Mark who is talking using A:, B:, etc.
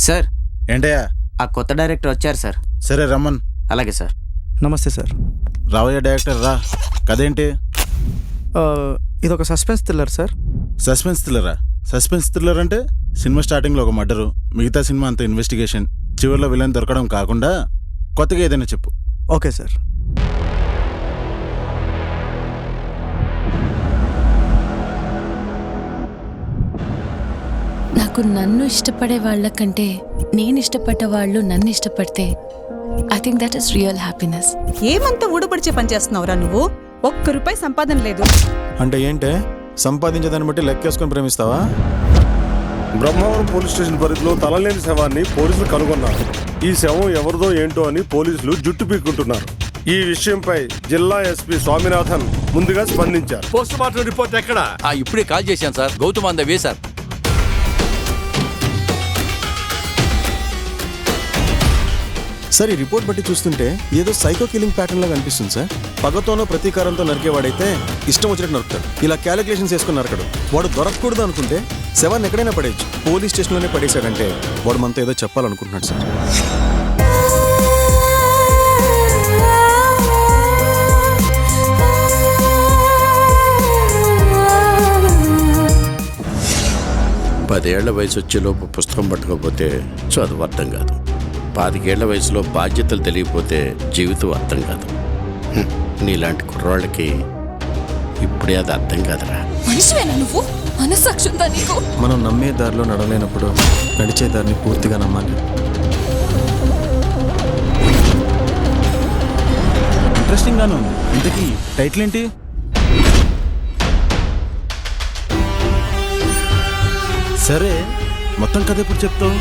A: Sir
B: ఏంటయ్యా?
A: ఆ కొత్త డైరెక్టర్ వచ్చారు సార్.
B: సరే రమ్మన్.
A: అలాగే సార్.
C: నమస్తే సార్.
B: రావయ్య డైరెక్టర్ రా. కదేంటి?
C: ఇదొక సస్పెన్స్ థ్రిల్లర్ సార్.
B: సస్పెన్స్ థ్రిల్లరా? సస్పెన్స్ థ్రిల్లర్ అంటే సినిమా స్టార్టింగ్లో ఒక మర్డరు, మిగతా సినిమా అంతా ఇన్వెస్టిగేషన్, చివరిలో విలన్ దొరకడం కాకుండా కొత్తగా ఏదైనా చెప్పు.
C: Okay sir.
D: నాకు నన్ను ఇష్టపడే వాళ్ళకంటే నేను ఇష్టపడ్డ వాళ్ళు నన్ను ఇష్టపడితే I think that is real happiness.
E: ఏమంత ఊడబడిచే పని చేస్తున్నావురా నువ్వు? ఒక్క రూపాయి సంపాదన లేదు.
F: అంటే ఏంటే, సంపాదించేదాన్ని బట్టి లెక్కేసుకొని ప్రేమిస్తావా?
G: బ్రహ్మవరం పోలీస్ స్టేషన్ పరిధిలో తలలేని శవాన్ని పోలీసులు కనుగొన్నారు. ఈ శవం ఎవరిదో ఏంటో అని పోలీసులు జుట్టు పీక్కుంటున్నారు. ఈ విషయంపై జిల్లా ఎస్పీ స్వామినాథన్ ముందుగా స్పందించారు.
H: పోస్ట్ మార్టం రిపోర్ట్ ఎక్కడ?
I: ఇప్పుడే కాల్ చేశాను sir. Gautam on the way sir.
F: Sir, ఈ రిపోర్ట్ బట్టి చూస్తుంటే ఏదో సైకో కిల్లింగ్ ప్యాటర్న్ లాగా అనిపిస్తుంది సార్. పగతోనో ప్రతీకారంతో నరికేవాడైతే ఇష్టం వచ్చినట్టు నరుకుతాడు. ఇలా క్యాలిక్యులేషన్స్ వేసుకుని నరకడు. వాడు దొరకకూడదు అనుకుంటే శవాన్ని ఎక్కడైనా పడేయచ్చు. పోలీస్ స్టేషన్లోనే పడేశాడంటే వాడు మనతో ఏదో చెప్పాలనుకుంటున్నాడు సార్.
H: పదేళ్ల వయసు వచ్చేలోపు పుస్తకం పట్టుకోకపోతే చదువు అర్థం కాదు. 25 ఏళ్ల వయసులో బాధ్యతలు తెలియకపోతే జీవితం అర్థం కాదు. నీలాంటి కుర్రాళ్ళకి ఇప్పుడే అది అర్థం కాదురా.
D: మనిషివేనా నువ్వు? మనస్సాక్షి ఉందా నీకు?
F: మనం నమ్మే దారిలో నడవలేనప్పుడు నడిచే దారిని పూర్తిగా నమ్మాలి.
B: ఇంట్రెస్టింగ్ గానే ఉంది. ఇంతకీ టైటిల్ ఏంటి? సరే, మొత్తం కథ ఎప్పుడు చెప్తావు?